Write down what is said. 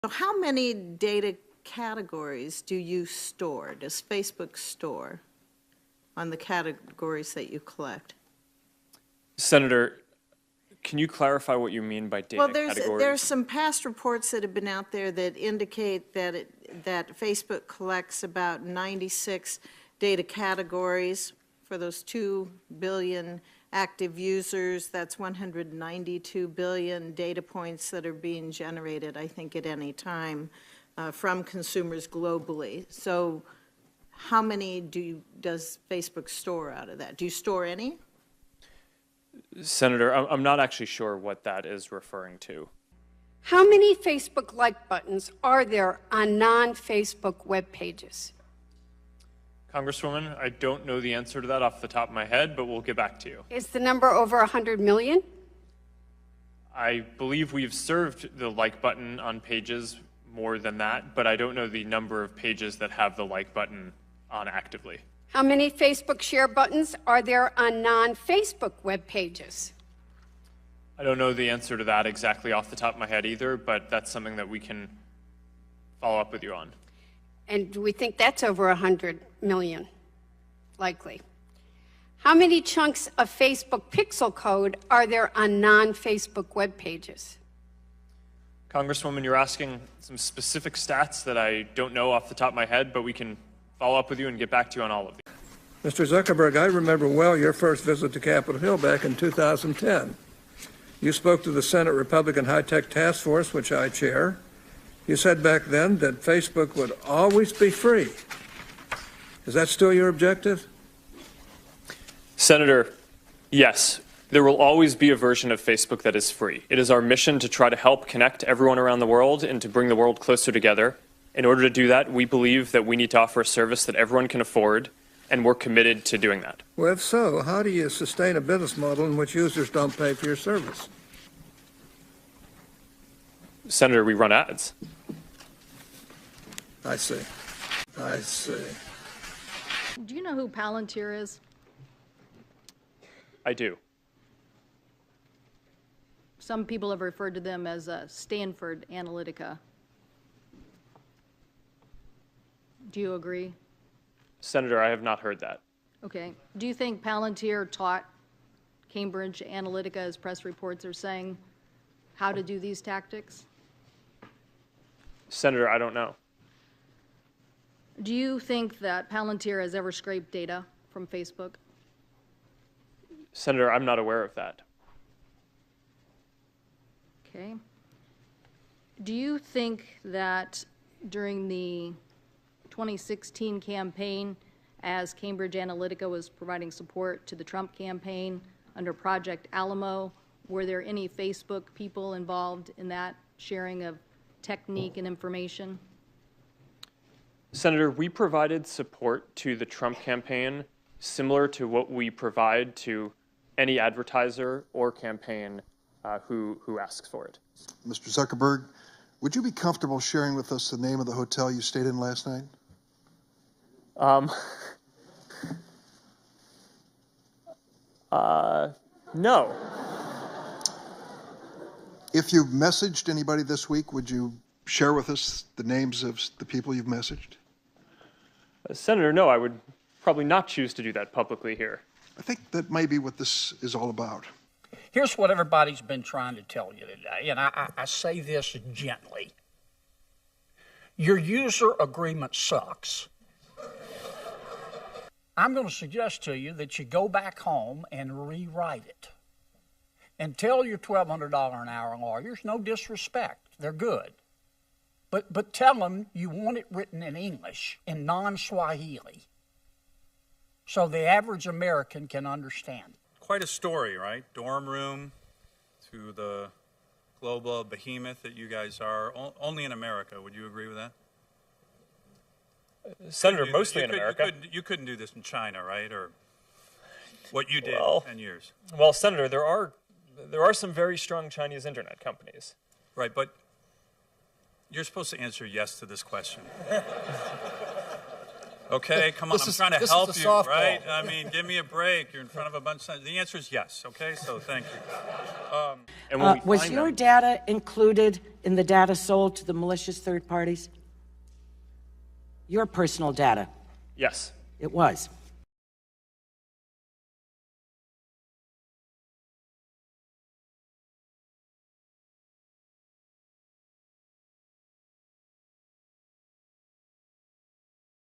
So how many data categories do you store, does Facebook store on the categories that you collect? Senator, can you clarify what you mean by data categories? Well, there's some past reports that have been out there that indicate that Facebook collects about 96 data categories for those 2 billion active users. That's 192 billion data points that are being generated, I think, at any time from consumers globally. So how many does Facebook store out of that? Do you store any? Senator, I'm not actually sure what that is referring to. How many Facebook like buttons are there on non-Facebook web pages? Congresswoman, I don't know the answer to that off the top of my head, but we'll get back to you. Is the number over 100 million? I believe we've served the like button on pages more than that, but I don't know the number of pages that have the like button on actively. How many Facebook share buttons are there on non-Facebook web pages? I don't know the answer to that exactly off the top of my head either, but that's something that we can follow up with you on. And do we think that's over 100 million? Likely. How many chunks of Facebook pixel code are there on non-Facebook web pages? Congresswoman, you're asking some specific stats that I don't know off the top of my head, but we can follow up with you and get back to you on all of these. Mr. Zuckerberg, I remember well your first visit to Capitol Hill back in 2010. You spoke to the Senate Republican High-Tech Task Force, which I chair. You said back then that Facebook would always be free. Is that still your objective? Senator, yes, there will always be a version of Facebook that is free. It is our mission to try to help connect everyone around the world and to bring the world closer together. In order to do that, we believe that we need to offer a service that everyone can afford, and we're committed to doing that. Well, if so, how do you sustain a business model in which users don't pay for your service? Senator, we run ads. I see. I see. Do you know who Palantir is? I do. Some people have referred to them as Stanford Analytica. Do you agree? Senator, I have not heard that. Okay. Do you think Palantir taught Cambridge Analytica, as press reports are saying, how to do these tactics? Senator, I don't know. Do you think that Palantir has ever scraped data from Facebook? Senator, I'm not aware of that. Okay. Do you think that during the 2016 campaign, as Cambridge Analytica was providing support to the Trump campaign under Project Alamo, were there any Facebook people involved in that sharing of technique and information? Senator, we provided support to the Trump campaign similar to what we provide to any advertiser or campaign who asks for it. Mr. Zuckerberg, would you be comfortable sharing with us the name of the hotel you stayed in last night? No. If you've messaged anybody this week, would you share with us the names of the people you've messaged? Senator, no, I would probably not choose to do that publicly here. I think that may be what this is all about. Here's what everybody's been trying to tell you today, and I say this gently. Your user agreement sucks. I'm going to suggest to you that you go back home and rewrite it. And tell your $1,200 an hour lawyers, no disrespect, they're good. But tell them you want it written in English, in non-Swahili, so the average American can understand. Quite a story, right? Dorm room to the global behemoth that you guys are, only in America. Would you agree with that? Senator, mostly in America. You couldn't do this in China, right? Or what you did in 10 years. Well, Senator, there are some very strong Chinese internet companies. Right, but you're supposed to answer yes to this question. Okay, come on, I'm trying to help you, right? I mean, give me a break. You're in front of a bunch of... The answer is yes, okay? So thank you. And when we Was find your them, data included in the data sold to the malicious third parties? Your personal data? yes. It was.